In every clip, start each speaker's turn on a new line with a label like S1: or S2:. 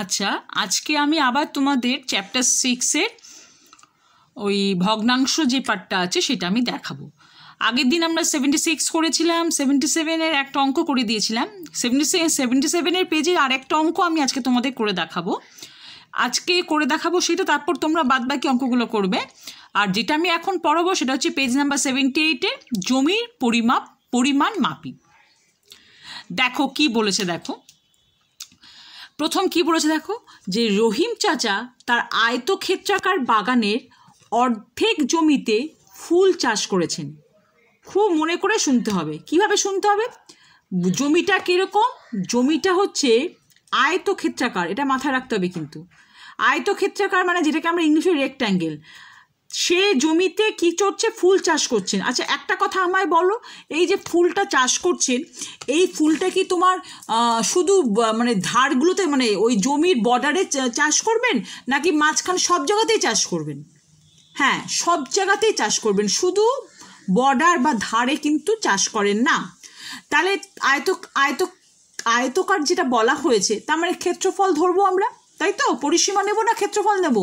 S1: আচ্ছা, আজকে আমি আবার তোমাদের চ্যাপ্টার 6-এর ওই ভগ্নাংশ যে পার্টটা আছে সেটা আমি দেখাবো। আগের দিন আমরা 76 করেছিলাম, 77-এর একটা অঙ্ক করে দিয়েছিলাম। 77-এর পেজের আর একটা অঙ্ক আমি আজকে তোমাদের করে দেখাবো। সেটা, তারপর তোমরা বাদবাকি অঙ্কগুলো করবে। আর যেটা আমি এখন পড়াবো সেটা হচ্ছে পেজ নাম্বার 78-এ জমির পরিমাণ মাপি। দেখো কি বলেছে, প্রথম কি বলেছে দেখো, যে রহিম চাচা তার আয়তক্ষেত্রাকার বাগানের অর্ধেক জমিতে ফুল চাষ করেছেন। খুব মনে করে শুনতে হবে। কিভাবে শুনতে হবে? জমিটা কীরকম? জমিটা হচ্ছে আয়তক্ষেত্রাকার, এটা মাথায় রাখতে হবে। কিন্তু আয়তক্ষেত্রাকার মানে যেটাকে আমরা ইংলিশে রেক্ট্যাঙ্গেল, সে জমিতে কি করছে? ফুল চাষ করছেন। আচ্ছা, একটা কথা আমায় বলো, এই যে ফুলটা চাষ করছেন, এই ফুলটা কি তোমার শুধু মানে ধারগুলোতে, মানে ওই জমির বর্ডারে চাষ করবেন, নাকি মাঝখানে সব জায়গাতেই চাষ করবেন? হ্যাঁ, সব জায়গাতেই চাষ করবেন, শুধু বর্ডার বা ধারে কিন্তু চাষ করেন না। তাহলে আয়তকার যেটা বলা হয়েছে, তার মানে ক্ষেত্রফল ধরবো আমরা, তাই তো? পরিসীমা নেব না ক্ষেত্রফল নেব?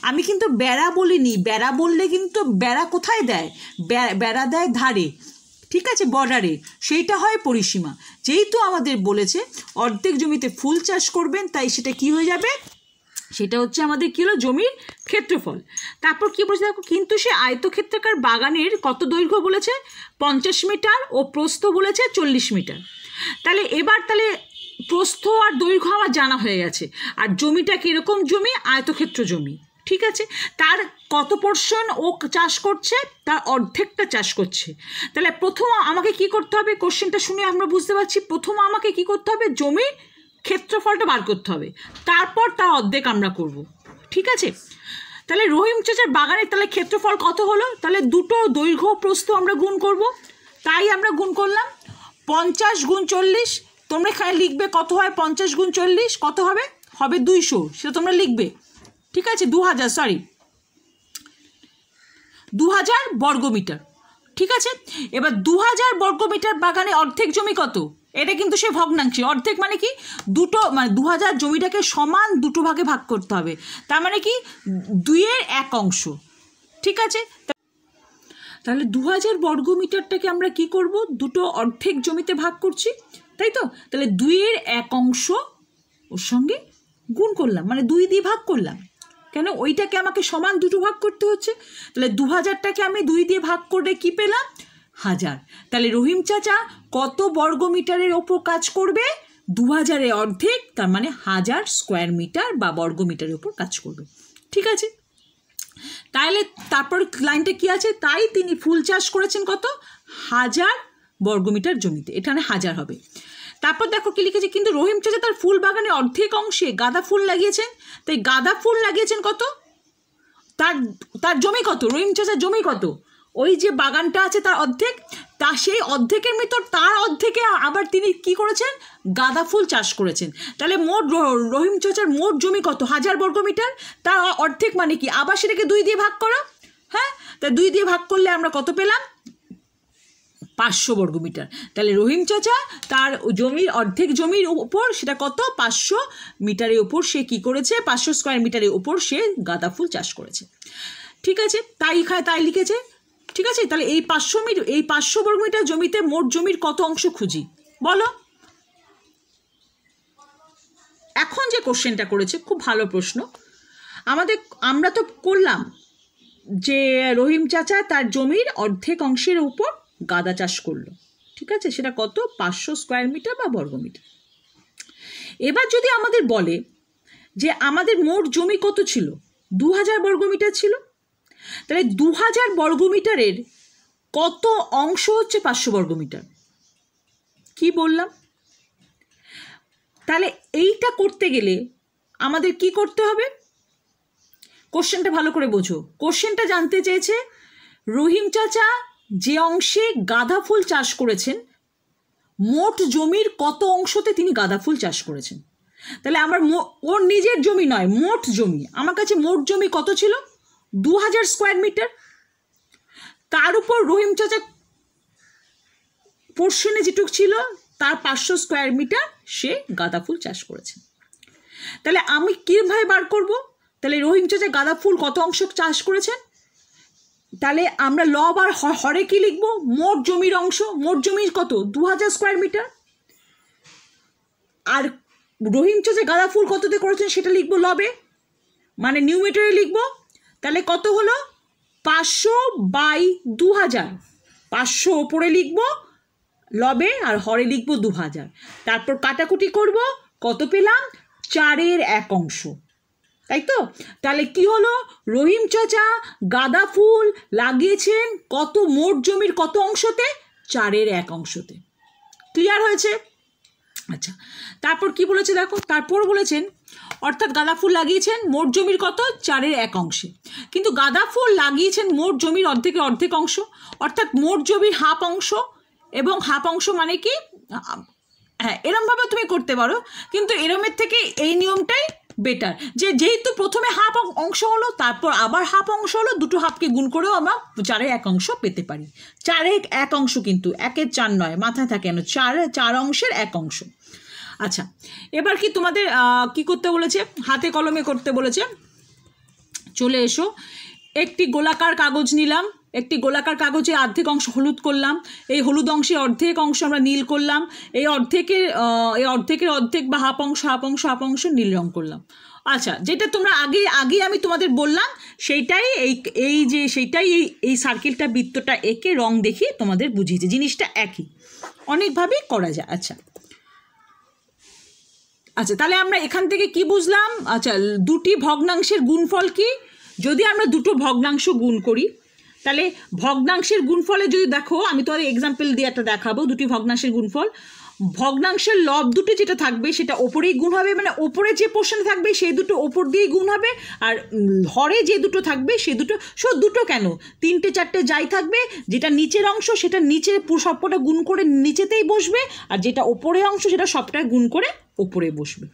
S1: আমি কিন্তু বেড়া বলিনি। বেড়া বললে কিন্তু বেড়া কোথায় দেয়? বেড়া দেয় ধারে, ঠিক আছে, বর্ডারে, সেইটা হয় পরিসীমা। যেহেতু আমাদের বলেছে অর্ধেক জমিতে ফুল চাষ করবেন, তাই সেটা কি হয়ে যাবে? সেটা হচ্ছে আমাদের কী হলো? জমির ক্ষেত্রফল। তারপর কি বলেছে দেখো, কিন্তু সে আয়তক্ষেত্রাকার বাগানের কত দৈর্ঘ্য বলেছে? 50 মিটার, ও প্রস্থ বলেছে 40 মিটার। তাহলে প্রস্থ আর দৈর্ঘ্য আমার জানা হয়ে গেছে। আর জমিটা কীরকম জমি? আয়তক্ষেত্র জমি, ঠিক আছে। তার কত পোর্শন ও চাষ করছে? তার অর্ধেকটা চাষ করছে। তাহলে প্রথম আমাকে কি করতে হবে? কোশ্চেনটা শুনে আমরা বুঝতে পারছি, প্রথম আমাকে কি করতে হবে? জমির ক্ষেত্রফলটা বার করতে হবে, তারপর তার অর্ধেক আমরা করব, ঠিক আছে। তাহলে রহিম চাচার বাগানের তাহলে ক্ষেত্রফল কত হলো? তাহলে দুটো দৈর্ঘ্য প্রস্থ আমরা গুণ করব, তাই আমরা গুণ করলাম। 50 গুণ 40, তোমরা এখানে লিখবে কত হয়? 50 গুণ 40 কত হবে? 200, সেটা তোমরা লিখবে, ঠিক আছে। 2000 বর্গমিটার, ঠিক আছে। এবার 2000 বর্গমিটার বাগানে অর্ধেক জমি কত? এটা কিন্তু সে ভগ্নাংশে। অর্ধেক মানে কি? দুটো, মানে 2000 জমিটাকে সমান দুটো ভাগে ভাগ করতে হবে, তার মানে কি 2/1 অংশ, ঠিক আছে। তাহলে 2000 বর্গমিটারটাকে আমরা কি করব? দুটো অর্ধেক জমিতে ভাগ করছি, তাই তো। তাহলে 2/1 অংশ ওর সঙ্গে গুণ করলাম, মানে 2 দিয়ে ভাগ করলাম। কেন? ওইটাকে আমাকে সমান দুটো ভাগ করতে হচ্ছে। তাহলে 2000টাকে আমি 2 দিয়ে ভাগ করে কি পেলাম? 1000। তাহলে রহিম চাচা কত বর্গমিটারের ওপর কাজ করবে? 2000-এর অর্ধেক, তার মানে 1000 স্কোয়ার মিটার বা বর্গমিটারের ওপর কাজ করবে, ঠিক আছে। তাহলে তারপর লাইনটা কি আছে? তাই তিনি ফুল চাষ করেছেন কত? 1000 বর্গমিটার জমিতে, এখানে 1000 হবে। তারপর দেখো কি লিখেছে, কিন্তু রহিম চাচা তার ফুল বাগানে অর্ধেক অংশে গাঁদা ফুল লাগিয়েছেন। তাই গাঁদা ফুল লাগিয়েছেন কত? তার জমি কত? রহিম চাচার জমি কত? ওই যে বাগানটা আছে তার অর্ধেক, সেই অর্ধেকের ভিতর তার অর্ধেকে আবার তিনি কি করেছেন? গাঁদা ফুল চাষ করেছেন। তাহলে মোট রহিম চাচার মোট জমি কত? 1000 বর্গমিটার। তার অর্ধেক মানে কি? আবার সেটাকে 2 দিয়ে ভাগ করো। হ্যাঁ, তা 2 দিয়ে ভাগ করলে আমরা কত পেলাম? 500 বর্গমিটার। তাহলে রহিম চাচা তার জমির অর্ধেক জমির উপর, সেটা কত? 500 মিটারের উপর সে কি করেছে? 500 স্কোয়ার মিটারের উপর সে গাঁদা ফুল চাষ করেছে, ঠিক আছে। তাই লিখেছে, ঠিক আছে। তাহলে এই 500 বর্গমিটার জমিতে মোট জমির কত অংশ খুঁজি বলো? এখন যে কোশ্চেনটা করেছে খুব ভালো প্রশ্ন। আমরা তো করলাম যে রহিম চাচা তার জমির অর্ধেক অংশের উপর গাঁদা চাষ করলো, ঠিক আছে। সেটা কত? 500 স্কোয়ার মিটার বা বর্গমিটার। এবার যদি আমাদের বলে যে আমাদের মোট জমি কত ছিল? 2000 বর্গমিটার ছিল। তাহলে 2000 বর্গমিটারের কত অংশ হচ্ছে 500 বর্গমিটার? কি বললাম? তাহলে এইটা করতে গেলে আমাদের কি করতে হবে? কোশ্চেনটা ভালো করে বোঝো। কোশ্চেনটা জানতে চেয়েছে রহিম চাচা যে অংশে গাঁদা ফুল চাষ করেছেন, মোট জমির কত অংশতে তিনি গাঁদা ফুল চাষ করেছেন। তাহলে আমার ওর নিজের জমি নয়, মোট জমি। আমার কাছে মোট জমি কত ছিল? 2000 স্কোয়ার মিটার। তার উপর রহিম চাচা পোর্শনে যেটুক ছিল তার 500 স্কোয়ার মিটার সে গাঁদা ফুল চাষ করেছে। তাহলে আমি কীভাবে বার করব? তাহলে রহিম চাচা গাঁদা ফুল কত অংশ চাষ করেছেন, তাহলে আমরা লব আর হরে কি লিখবো? মোট জমির অংশ। মোট জমির কত? 2000 স্কোয়ার মিটার। আর রহিম চাচা গাঁদা ফুল কততে করেছেন সেটা লিখবো লবে, মানে নিউমেটারে লিখবো। তাহলে কত হলো? 500/2000। 500 ওপরে লিখবো লবে আর হরে লিখবো 2000। তারপর কাটাকুটি করব, কত পেলাম? 4/1 অংশ, তাই তো? তাহলে কি হলো? রহিম চাচা গাঁদা ফুল লাগিয়েছেন কত? মোট জমির কত অংশতে? 4/1 অংশতে। ক্লিয়ার হয়েছে? আচ্ছা, তারপর কি বলেছে দেখো, তারপর বলেছেন অর্থাৎ গাঁদা ফুল লাগিয়েছেন মোট জমির কত? 4/1 অংশে। কিন্তু গাঁদা ফুল লাগিয়েছেন মোট জমির অর্ধেক অংশ, অর্থাৎ মোট জমির হাফ অংশ। এবং হাফ অংশ মানে কি? হ্যাঁ, এরমভাবে তুমি করতে পারো, কিন্তু এরমের থেকে এই নিয়মটাই বেটার, যে যেহেতু প্রথমে হাফ অংশ হলো, তারপর আবার হাফ অংশ হলো, দুটো হাফকে গুণ করেও আমরা 4/1 অংশ পেতে পারি। 4/1 অংশ, কিন্তু 1-এর 4 নয়, মাথায় থাকে না, 4 অংশের 1 অংশ। আচ্ছা, এবার কি তোমাদের কি করতে বলেছে? হাতে কলমে করতে বলেছে। চলে এসো, একটি গোলাকার কাগজ নিলাম, একটি গোলাকার কাগজে অর্ধেক অংশ হলুদ করলাম, এই হলুদ অংশে অর্ধেক অংশ আমরা নীল করলাম, এই অর্ধেকের অর্ধেক বা হাফ অংশ নীল রং করলাম। আচ্ছা, যেটা তোমরা আগে আমি তোমাদের বললাম সেইটাই এই সার্কেলটা, বৃত্তটা এঁকে রং দেখিয়ে তোমাদের বুঝিয়েছে। জিনিসটা একই, অনেকভাবেই করা যায়। আচ্ছা, তাহলে আমরা এখান থেকে কি বুঝলাম? আচ্ছা, দুটি ভগ্নাংশের গুণফল কি? যদি আমরা দুটো ভগ্নাংশ গুণ করি, তাহলে ভগ্নাংশের গুণফলে যদি দেখো, আমি তোমাদের এক্সাম্পল দিয়ে একটা দেখাবো। দুটি ভগ্নাংশের গুণফল, ভগ্নাংশের লব দুটো যেটা থাকবে সেটা ওপরেই গুণ হবে, মানে ওপরে যে পোর্শনে থাকবে সেই দুটো ওপর দিয়েই গুণ হবে, আর হরে যে দুটো থাকবে সে দুটো, দুটো কেন, 3-4 যাই থাকবে, যেটা নিচের অংশ সেটা নিচে সবকটা গুণ করে নিচেতেই বসবে, আর যেটা ওপরের অংশ সেটা সবটা গুণ করে ওপরে বসবে।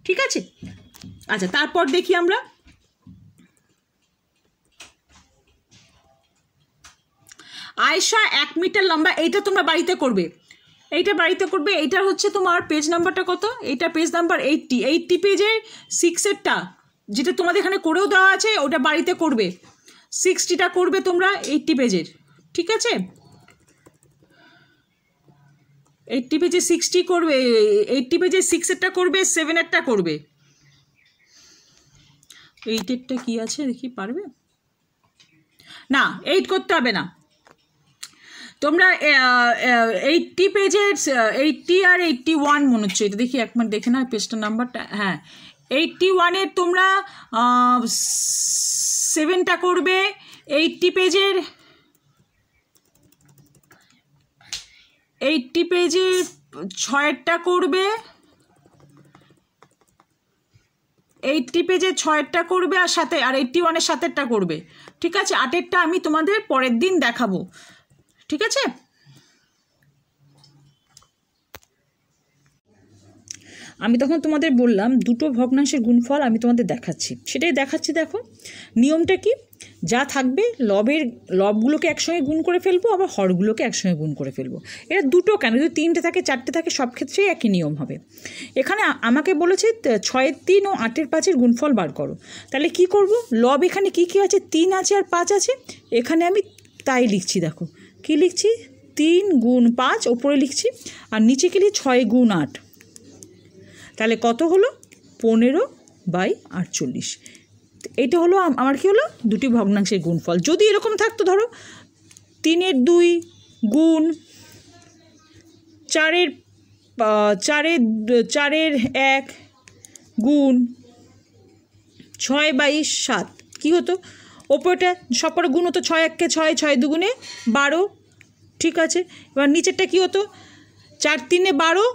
S1: ঠিক আছে? আচ্ছা, তারপর দেখি আমরা আয়েশা 1 মিটার লম্বা। এইটা তোমরা বাড়িতে করবে, এইটা হচ্ছে তোমার পেজ নাম্বারটা কত? এইটা পেজ নাম্বার 80 পেজের 6-এরটা, যেটা তোমাদের এখানে করেও দেওয়া আছে, ওটা বাড়িতে করবে। 60টা করবে তোমরা 80 পেজের। ঠিক আছে? 80 পেজে 60 করবে, 80 পেজে 6-এরটা করবে, 7-এরটা করবে। 8-এরটা কি আছে দেখি, পারবে না? 8 করতে হবে না তোমরা। 80 পেজের 80 আর 81 মনে হচ্ছে, এটা দেখি এক মিনিট দেখে না পেজটার নাম্বারটা। হ্যাঁ, 81-এর তোমরা 7টা করবে, 80 পেজের 6-এরটা করবে, 80 পেজের 6-এরটা করবে, আর 81-এর 7-এরটা করবে। ঠিক আছে? 8-এরটা আমি তোমাদের পরের দিন দেখাবো। ঠিক আছে? আমি তখন তোমাদের বললাম দুটো ভগ্নাংশের গুণফল আমি তোমাদের দেখাচ্ছি, সেটাই দেখাচ্ছি। দেখো নিয়মটা কি, যা থাকবে লবগুলোকে একসঙ্গে গুণ করে ফেলবো, আবার হরগুলোকে একসঙ্গে গুণ করে ফেলবো। এটা দুটো কেন, যদি 3টে থাকে 4টে থাকে, সব ক্ষেত্রেই একই নিয়ম হবে। এখানে আমাকে বলেছে 6-3 ও 8-5 গুণফল বার করো। তাহলে কি করব? লব এখানে কি আছে? 3 আছে আর 5 আছে। এখানে আমি তাই লিখছি। দেখো কি লিখছি, 3 গুণ 5 ওপরে লিখছি, আর নিচে কি লিখছি 6 গুণ 8। তাহলে কত হলো? 15/48। এটা হলো আমার কি হলো? দুটি ভগ্নাংশের গুণফল। যদি এরকম থাকতো, ধরো 3-এর 2 গুণ 4-এর 1 গুণ 6/7, কী হতো? ওপরটা সবকটা গুণ হতো, 6-1 6, 6 2 12। ঠিক আছে? এবার নিচেরটা কী হতো? 4-3 12,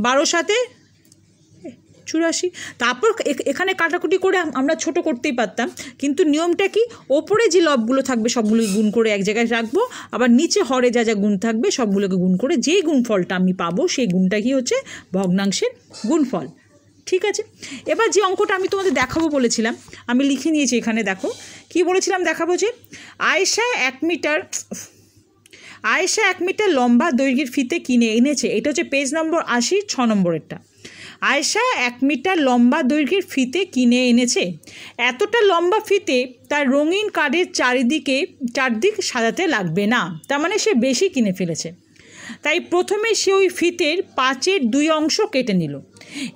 S1: 12-7 84। তারপর এখানে কাটাকুটি করে আমরা ছোট করতেই পারতাম, কিন্তু নিয়মটা কি, ওপরে যে লবগুলো থাকবে সবগুলোকে গুণ করে এক জায়গায় রাখবো, আবার নিচে হরে যা গুণ থাকবে সবগুলোকে গুণ করে যেই গুণফলটা আমি পাবো সেই গুণটা কি হচ্ছে? ভগ্নাংশের গুণফল। ঠিক আছে? এবার যে অঙ্কটা আমি তোমাদের দেখাবো বলেছিলাম, আমি লিখে নিয়েছি এখানে। দেখো কি বলেছিলাম, দেখাবো যে আয়েশা 1 মিটার লম্বা দৈর্ঘ্যের ফিতে কিনে এনেছে। এটা হচ্ছে পেজ নম্বর 80, 6 নম্বরেরটা। আয়েশা 1 মিটার লম্বা দৈর্ঘ্যের ফিতে কিনে এনেছে। এতটা লম্বা ফিতে তার রঙিন কার্ডের চারদিক সাজাতে লাগবে না, তার মানে সে বেশি কিনে ফেলেছে। তাই প্রথমে সে ওই ফিতের 5-এর 2 অংশ কেটে নিল।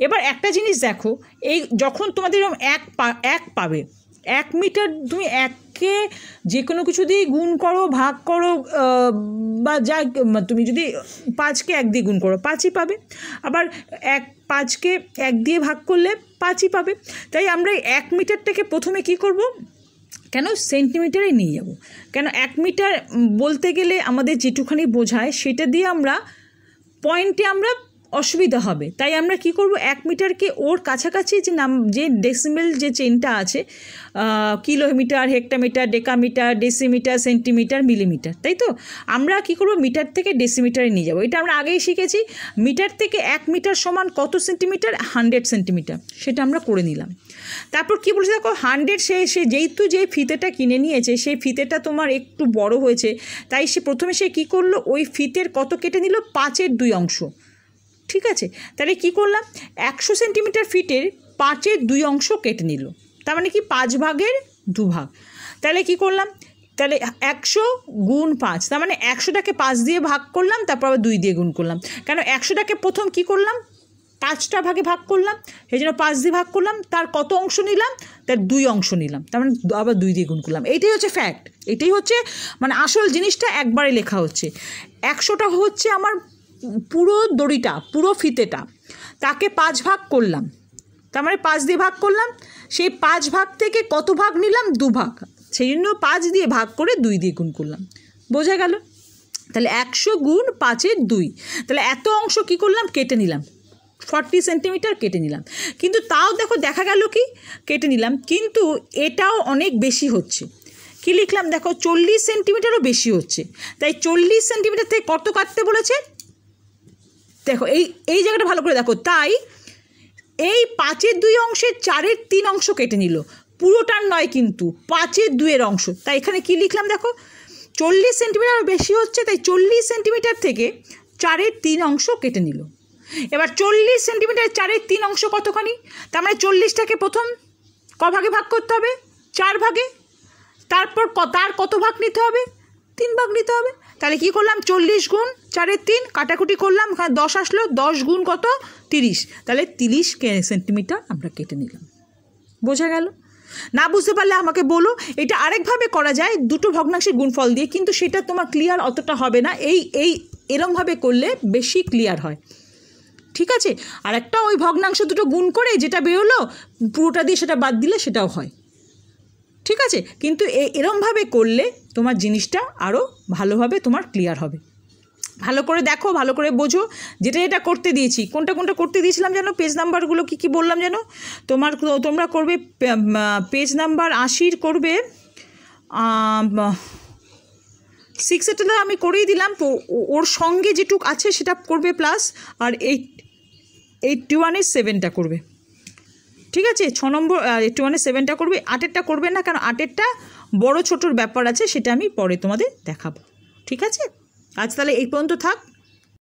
S1: এবার একটা জিনিস দেখো, এই যখন তোমাদের এরকম এক পাবে, 1 মিটার তুমি 1কে যে কোনো কিছু দিয়ে গুণ করো, ভাগ করো, বা যা তুমি যদি 5কে 1 দিয়ে গুণ করো 5ই পাবে, আবার 5কে 1 দিয়ে ভাগ করলে 5ই পাবে। তাই আমরা 1 মিটারটাকে প্রথমে কি করব, কেন সেন্টিমিটারে নিয়ে যাব, কেন 1 মিটার বলতে গেলে আমাদের যেটুখানি বোঝায় সেটা দিয়ে আমরা পয়েন্টে আমরা অসুবিধা হবে। তাই আমরা কি করব, 1 মিটারকে ওর কাছাকাছি যে ডেসিমেল যে চেনটা আছে, kilometre, hectometre, decametre, decimetre, centimetre, millimetre, তাই তো আমরা কি করব, মিটার থেকে ডেসিমিটারে নিয়ে যাব। এটা আমরা আগেই শিখেছি। মিটার থেকে 1 মিটার সমান কত সেন্টিমিটার, 100 সেন্টিমিটার, সেটা আমরা করে নিলাম। তারপর কি বলছে দেখো, 100 সে যেহেতু যে ফিতেটা কিনে নিয়েছে সেই ফিতেটা তোমার একটু বড় হয়েছে, তাই প্রথমে সে কী করলো, ওই ফিতের কত কেটে নিল, 5-এর 2 অংশ। ঠিক আছে, তাহলে কি করলাম, 100 সেন্টিমিটার ফিটের 5-এর 2 অংশ কেটে নিল, তার মানে কি 5 ভাগের 2 ভাগ। তাহলে কি করলাম, তাহলে 100 গুণ 5, তার মানে 100টাকে 5 দিয়ে ভাগ করলাম, তারপর আবার 2 দিয়ে গুণ করলাম। কেন 100টাকে প্রথম কি করলাম, 5টা ভাগে ভাগ করলাম, সেই জন্য 5 দিয়ে ভাগ করলাম, তার কত অংশ নিলাম, তার 2 অংশ নিলাম, তার মানে আবার 2 দিয়ে গুণ করলাম। এইটাই হচ্ছে ফ্যাক্ট, এটাই হচ্ছে মানে আসল জিনিসটা একবারে লেখা হচ্ছে। 100টা হচ্ছে আমার পুরো দড়িটা, পুরো ফিতেটা, তাকে 5 ভাগ করলাম, তার মানে 5 দিয়ে ভাগ করলাম, সেই 5 ভাগ থেকে কত ভাগ নিলাম, 2 ভাগ, সেই জন্য 5 দিয়ে ভাগ করে 2 দিয়ে গুণ করলাম। বোঝা গেল? তাহলে 100 গুণ 5-এর 2, তাহলে এত অংশ কি করলাম, কেটে নিলাম, 40 সেন্টিমিটার কেটে নিলাম। কিন্তু তাও দেখো দেখা গেল কি কেটে নিলাম, কিন্তু এটাও অনেক বেশি হচ্ছে। কি লিখলাম দেখো, 40 সেন্টিমিটারও বেশি হচ্ছে। তাই 40 সেন্টিমিটার থেকে কত কাটতে বলেছে, দেখো এই জায়গাটা ভালো করে দেখো। তাই এই 5-এর 2 অংশের 4-এর 3 অংশ কেটে নিল, পুরোটার নয় কিন্তু 5-এর 2 অংশ। তাই এখানে কি লিখলাম দেখো, 40 সেন্টিমিটার বেশি হচ্ছে, তাই 40 সেন্টিমিটার থেকে 4-এর 3 অংশ কেটে নিল। এবার 40 সেন্টিমিটার 4-এর 3 অংশ কতখানি, তার মানে 40টাকে প্রথম ভাগে ভাগ করতে হবে, 4 ভাগে, তারপর তার কত ভাগ নিতে হবে, 3 ভাগ নিতে হবে। তাহলে কি করলাম, 40 গুণ 4-এর 3 কাটাকুটি করলাম, ওখানে 10 আসলো, 10 গুণ কত, 30, তাহলে 30 সেন্টিমিটার আমরা কেটে নিলাম। বোঝা গেল? না বুঝতে পারলে আমাকে বলো। এটা আরেকভাবে করা যায়, দুটো ভগ্নাংশের গুণফল দিয়ে, কিন্তু সেটা তোমার ক্লিয়ার অতটা হবে না, এরমভাবে করলে বেশি ক্লিয়ার হয়। ঠিক আছে, আর একটা ওই ভগ্নাংশ দুটো গুণ করে যেটা বেরোলো পুরোটা দিয়ে সেটা বাদ দিলে সেটাও হয়। ঠিক আছে, কিন্তু এরমভাবে করলে তোমার জিনিসটা আরও ভালোভাবে তোমার ক্লিয়ার হবে। ভালো করে দেখো, ভালো করে বোঝো, যেটা করতে দিয়েছি, কোনটা করতে দিয়েছিলাম যেন, পেজ নাম্বারগুলো কি বললাম যেন, তোমরা করবে পেজ নাম্বার 80 করবে, 6 আমি করেই দিলাম, ওর সঙ্গে যেটুক আছে সেটা করবে প্লাস, আর 81-এর 7টা করবে। ঠিক আছে, 6 নম্বর 81-এর 7টা করবে, 8-এরটা করবে না, কারণ 8-এরটা বড় ছোটোর ব্যাপার আছে, সেটা আমি পরে তোমাদের দেখাবো। ঠিক আছে, আজ তাহলে এই পর্যন্ত থাক।